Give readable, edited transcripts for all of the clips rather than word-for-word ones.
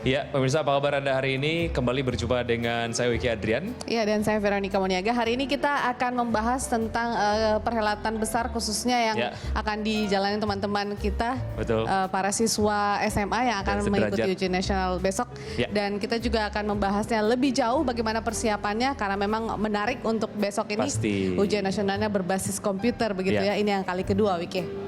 Ya, pemirsa apa kabar Anda hari ini? Kembali berjumpa dengan saya Wiki Adrian. Iya, dan saya Veronica Moniaga. Hari ini kita akan membahas tentang perhelatan besar khususnya yang akan dijalani teman-teman kita, Betul. Para siswa SMA yang akan mengikuti ujian nasional besok. Dan kita juga akan membahasnya lebih jauh bagaimana persiapannya karena memang menarik untuk besok ini. Pasti. Ujian nasionalnya berbasis komputer begitu ya. Ini yang kali kedua, Wiki.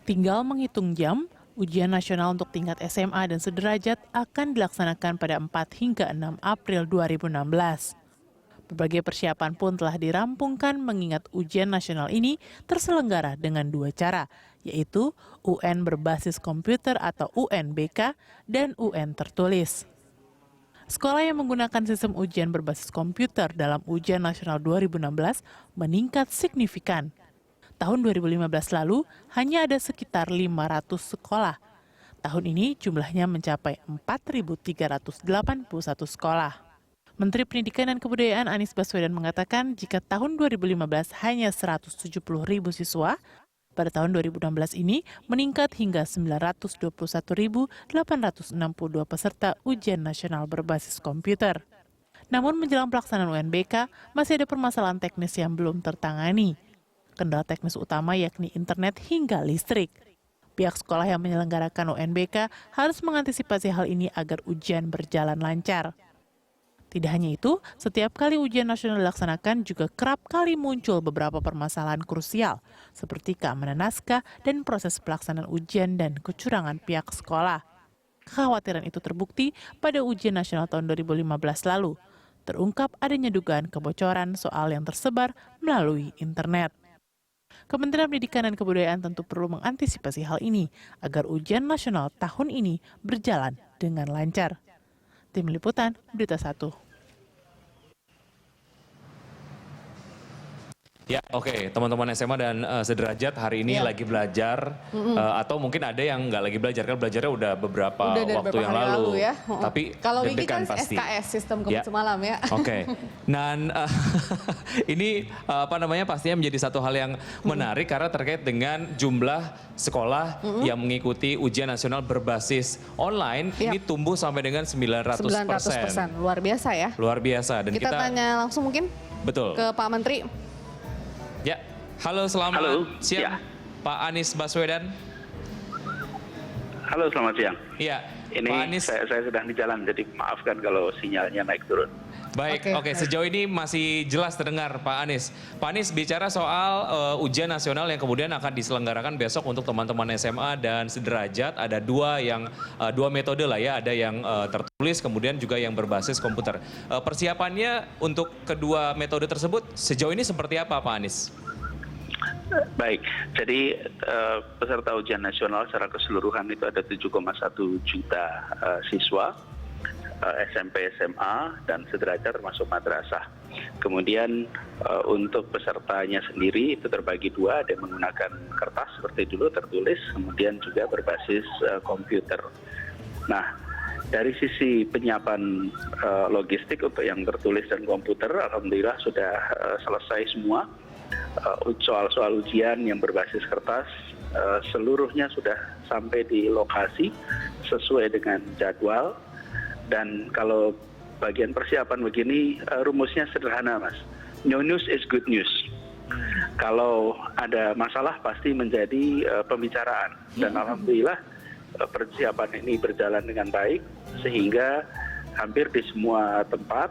Tinggal menghitung jam, ujian nasional untuk tingkat SMA dan sederajat akan dilaksanakan pada 4 hingga 6 April 2016. Berbagai persiapan pun telah dirampungkan mengingat ujian nasional ini terselenggara dengan dua cara, yaitu UN berbasis komputer atau UNBK dan UN tertulis. Sekolah yang menggunakan sistem ujian berbasis komputer dalam ujian nasional 2016 meningkat signifikan. Tahun 2015 lalu hanya ada sekitar 500 sekolah. Tahun ini jumlahnya mencapai 4.381 sekolah. Menteri Pendidikan dan Kebudayaan Anies Baswedan mengatakan jika tahun 2015 hanya 170.000 siswa, pada tahun 2016 ini meningkat hingga 921.862 peserta ujian nasional berbasis komputer. Namun menjelang pelaksanaan UNBK masih ada permasalahan teknis yang belum tertangani. Kendala teknis utama yakni internet hingga listrik. Pihak sekolah yang menyelenggarakan UNBK harus mengantisipasi hal ini agar ujian berjalan lancar. Tidak hanya itu, setiap kali ujian nasional dilaksanakan juga kerap kali muncul beberapa permasalahan krusial, seperti keamanan naskah dan proses pelaksanaan ujian dan kecurangan pihak sekolah. Kekhawatiran itu terbukti pada ujian nasional tahun 2015 lalu. Terungkap adanya dugaan kebocoran soal yang tersebar melalui internet. Kementerian Pendidikan dan Kebudayaan tentu perlu mengantisipasi hal ini agar ujian nasional tahun ini berjalan dengan lancar. Tim Liputan, Berita 1. Ya, oke. Teman-teman SMA dan sederajat hari ini lagi belajar, atau mungkin ada yang nggak lagi belajar, kan belajarnya udah beberapa waktu yang lalu. Ya. Tapi kalau ini kan pasti. SKS, sistem kelas semalam ya. Oke. Dan ini pastinya menjadi satu hal yang menarik karena terkait dengan jumlah sekolah yang mengikuti ujian nasional berbasis online ini tumbuh sampai dengan 900%. Luar biasa ya. Luar biasa. Dan kita tanya langsung mungkin ke Pak Menteri. Ya, halo selamat siang Pak Anies Baswedan. Halo selamat siang. Iya, ini Pak Anies. Saya sedang di jalan jadi maafkan kalau sinyalnya naik turun. Baik, oke. Sejauh ini masih jelas terdengar Pak Anies. Pak Anies bicara soal ujian nasional yang kemudian akan diselenggarakan besok untuk teman-teman SMA dan sederajat. Ada dua metode lah ya, ada yang tertulis kemudian juga yang berbasis komputer. Persiapannya untuk kedua metode tersebut sejauh ini seperti apa Pak Anies? Baik, jadi peserta ujian nasional secara keseluruhan itu ada 7,1 juta siswa. SMP, SMA, dan sederajat termasuk madrasah. Kemudian untuk pesertanya sendiri itu terbagi dua, ada yang menggunakan kertas seperti dulu tertulis, kemudian juga berbasis komputer. Nah, dari sisi penyiapan logistik untuk yang tertulis dan komputer, alhamdulillah sudah selesai semua. Soal-soal ujian yang berbasis kertas, seluruhnya sudah sampai di lokasi sesuai dengan jadwal. Dan kalau bagian persiapan begini, rumusnya sederhana Mas. No news is good news. Kalau ada masalah pasti menjadi pembicaraan. Dan alhamdulillah persiapan ini berjalan dengan baik. Sehingga hampir di semua tempat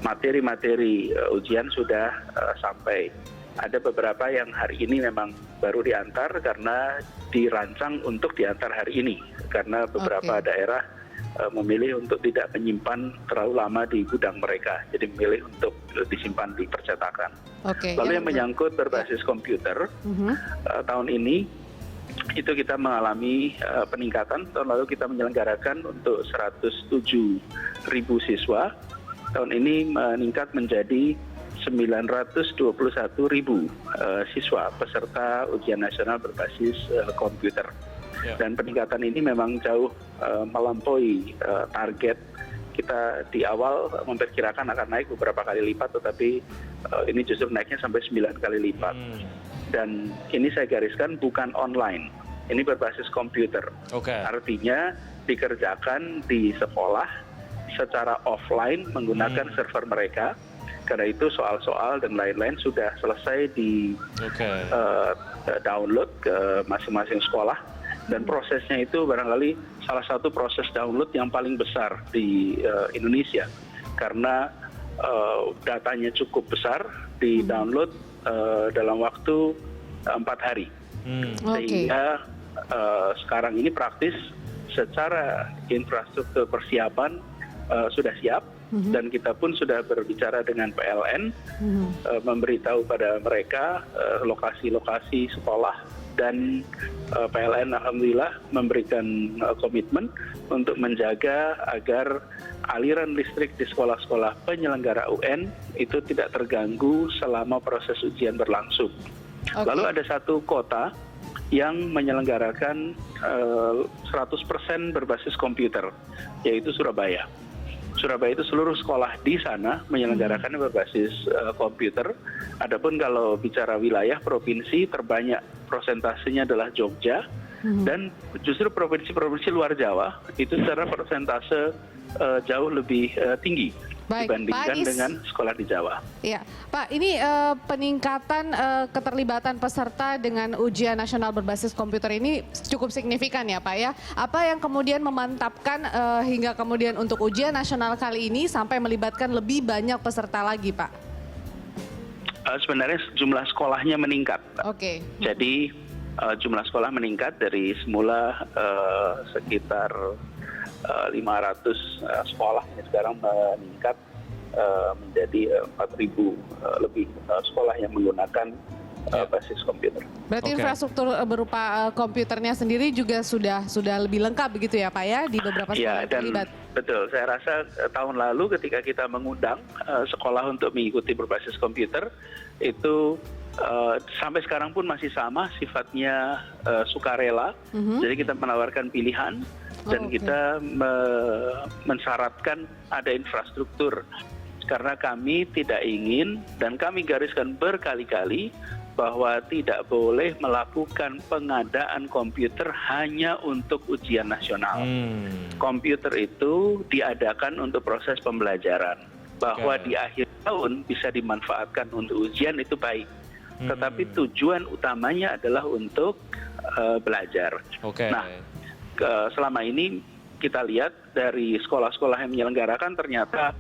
materi-materi ujian sudah sampai. Ada beberapa yang hari ini memang baru diantar karena dirancang untuk diantar hari ini. Karena beberapa daerah memilih untuk tidak menyimpan terlalu lama di gudang mereka. Jadi memilih untuk disimpan di percetakan. Lalu yang menyangkut berbasis komputer, tahun ini itu kita mengalami peningkatan. Tahun lalu kita menyelenggarakan untuk 107.000 siswa. Tahun ini meningkat menjadi 921.000 siswa peserta ujian nasional berbasis komputer. Dan peningkatan ini memang jauh melampaui target. Kita di awal memperkirakan akan naik beberapa kali lipat, tetapi ini justru naiknya sampai 9 kali lipat. Dan ini saya gariskan bukan online, ini berbasis komputer. Artinya dikerjakan di sekolah secara offline menggunakan server mereka. Karena itu soal-soal dan lain-lain sudah selesai di download ke masing-masing sekolah. Dan prosesnya itu barangkali salah satu proses download yang paling besar di Indonesia. Karena datanya cukup besar, di download dalam waktu 4 hari. Sehingga sekarang ini praktis secara infrastruktur persiapan sudah siap. Dan kita pun sudah berbicara dengan PLN, memberitahu pada mereka lokasi-lokasi sekolah, dan PLN alhamdulillah memberikan komitmen untuk menjaga agar aliran listrik di sekolah-sekolah penyelenggara UN itu tidak terganggu selama proses ujian berlangsung. Lalu ada satu kota yang menyelenggarakan 100% berbasis komputer, yaitu Surabaya. Surabaya itu seluruh sekolah di sana menyelenggarakannya berbasis komputer. Adapun kalau bicara wilayah provinsi, terbanyak prosentasenya adalah Jogja, dan justru provinsi-provinsi luar Jawa itu secara persentase jauh lebih tinggi dibandingkan dengan sekolah di Jawa. Iya, Pak, ini peningkatan keterlibatan peserta dengan ujian nasional berbasis komputer ini cukup signifikan ya Pak ya. Apa yang kemudian memantapkan hingga kemudian untuk ujian nasional kali ini sampai melibatkan lebih banyak peserta lagi Pak? Sebenarnya jumlah sekolahnya meningkat. Jadi jumlah sekolah meningkat dari semula sekitar 500 sekolah, ini sekarang meningkat menjadi 4.000 lebih sekolah yang menggunakan basis komputer. Berarti infrastruktur berupa komputernya sendiri juga sudah lebih lengkap begitu ya Pak ya di beberapa sekolah yang terlibat? Betul, saya rasa tahun lalu ketika kita mengundang sekolah untuk mengikuti berbasis komputer itu sampai sekarang pun masih sama sifatnya sukarela. Jadi kita menawarkan pilihan dan kita mensyaratkan ada infrastruktur. Karena kami tidak ingin dan kami gariskan berkali-kali bahwa tidak boleh melakukan pengadaan komputer hanya untuk ujian nasional. Komputer itu diadakan untuk proses pembelajaran. Bahwa di akhir tahun bisa dimanfaatkan untuk ujian itu baik. Tetapi tujuan utamanya adalah untuk belajar. Nah, selama ini kita lihat dari sekolah-sekolah yang menyelenggarakan ternyata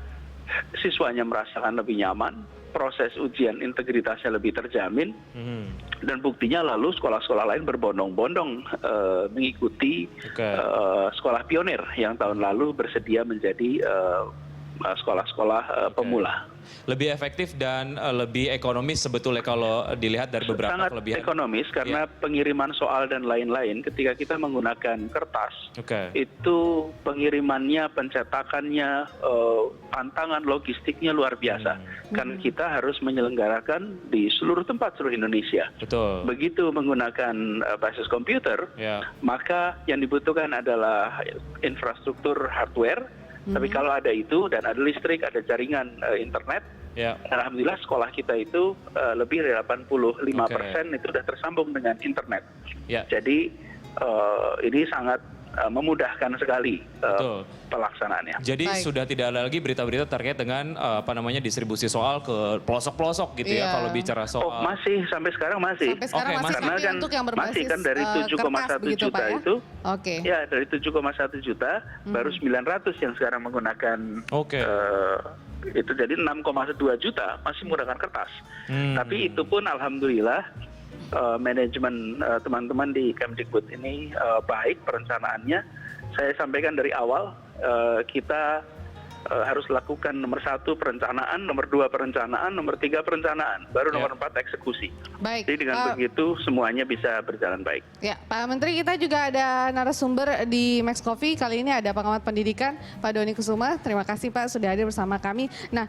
siswanya merasakan lebih nyaman, proses ujian integritasnya lebih terjamin, dan buktinya lalu sekolah-sekolah lain berbondong-bondong mengikuti sekolah pionir yang tahun lalu bersedia menjadi sekolah-sekolah pemula. Lebih efektif dan lebih ekonomis sebetulnya kalau dilihat dari beberapa kelebihan. Sangat ekonomis karena pengiriman soal dan lain-lain ketika kita menggunakan kertas, itu pengirimannya, pencetakannya, tantangan logistiknya luar biasa. Karena kita harus menyelenggarakan di seluruh tempat seluruh Indonesia. Begitu menggunakan basis komputer, maka yang dibutuhkan adalah infrastruktur hardware. Tapi kalau ada itu dan ada listrik, ada jaringan internet, alhamdulillah sekolah kita itu lebih dari 85% itu sudah tersambung dengan internet. Jadi ini sangat memudahkan sekali pelaksanaannya. Jadi sudah tidak ada lagi berita-berita terkait dengan distribusi soal ke pelosok-pelosok gitu ya kalau bicara soal. Oh, masih sampai sekarang masih. Sampai sekarang masih, karena kan untuk yang berbasis masih kan dari 7,1 juta ya? itu. Ya, dari 7,1 juta baru 900 yang sekarang menggunakan itu, jadi 6,2 juta masih menggunakan kertas. Tapi itu pun alhamdulillah manajemen teman-teman di Kemdikbud ini baik perencanaannya. Saya sampaikan dari awal kita harus lakukan nomor 1 perencanaan, nomor 2 perencanaan, nomor 3 perencanaan, baru nomor 4 eksekusi. Baik. Jadi dengan begitu semuanya bisa berjalan baik. Ya, Pak Menteri, kita juga ada narasumber di Max Coffee. Kali ini ada pengamat pendidikan, Pak Doni Kusuma. Terima kasih Pak sudah hadir bersama kami. Nah,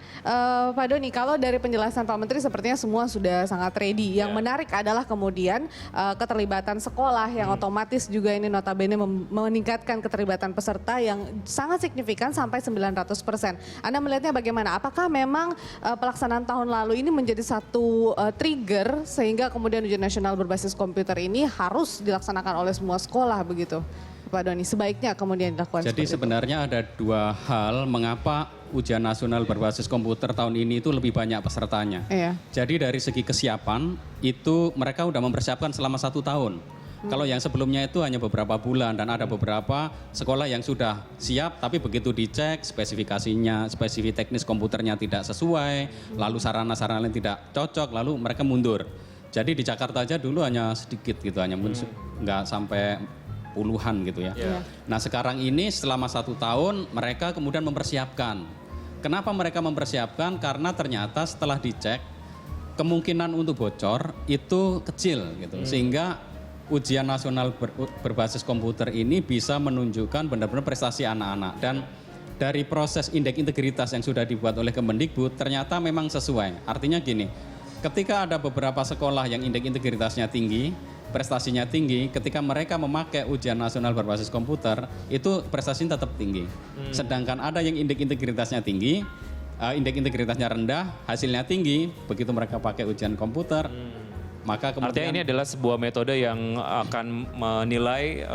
Pak Doni, kalau dari penjelasan Pak Menteri sepertinya semua sudah sangat ready. Yang menarik adalah kemudian keterlibatan sekolah yang otomatis juga ini notabene meningkatkan keterlibatan peserta yang sangat signifikan sampai 900%. Anda melihatnya bagaimana? Apakah memang pelaksanaan tahun lalu ini menjadi satu trigger sehingga kemudian ujian nasional berbasis komputer ini harus dilaksanakan oleh semua sekolah begitu? Pak Doni, sebaiknya kemudian dilakukan Jadi sebenarnya ada dua hal mengapa ujian nasional berbasis komputer tahun ini itu lebih banyak pesertanya. Iya. Jadi dari segi kesiapan itu mereka sudah mempersiapkan selama 1 tahun. Kalau yang sebelumnya itu hanya beberapa bulan dan ada beberapa sekolah yang sudah siap tapi begitu dicek spesifikasinya, spesifik teknis komputernya tidak sesuai, lalu sarana-sarana tidak cocok, lalu mereka mundur. Jadi di Jakarta aja dulu hanya sedikit gitu, hanya nggak sampai puluhan gitu ya. Nah sekarang ini selama 1 tahun mereka kemudian mempersiapkan. Kenapa mereka mempersiapkan? Karena ternyata setelah dicek kemungkinan untuk bocor itu kecil gitu, sehingga ujian nasional berbasis komputer ini bisa menunjukkan benar-benar prestasi anak-anak. Dan dari proses indeks integritas yang sudah dibuat oleh Kemendikbud ternyata memang sesuai. Artinya gini, ketika ada beberapa sekolah yang indeks integritasnya tinggi, prestasinya tinggi, ketika mereka memakai ujian nasional berbasis komputer, itu prestasinya tetap tinggi. Sedangkan ada yang indeks integritasnya tinggi, indeks integritasnya rendah, hasilnya tinggi, begitu mereka pakai ujian komputer, maka kemudian Artinya ini adalah sebuah metode yang akan menilai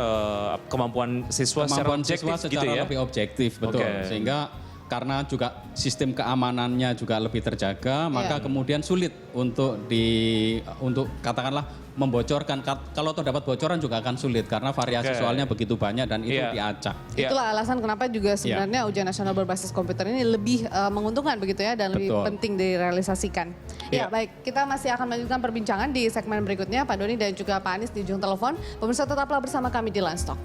kemampuan siswa secara objektif gitu ya? lebih objektif, betul. Sehingga karena juga sistem keamanannya juga lebih terjaga, maka kemudian sulit untuk katakanlah membocorkan. Kalau toh dapat bocoran juga akan sulit karena variasi soalnya begitu banyak dan itu diacak. Itulah alasan kenapa juga sebenarnya ujian nasional berbasis komputer ini lebih menguntungkan begitu ya dan lebih penting direalisasikan. Ya baik, kita masih akan melanjutkan perbincangan di segmen berikutnya Pak Doni dan juga Pak Anies di ujung telepon. Pemirsa tetaplah bersama kami di Lunch Talk.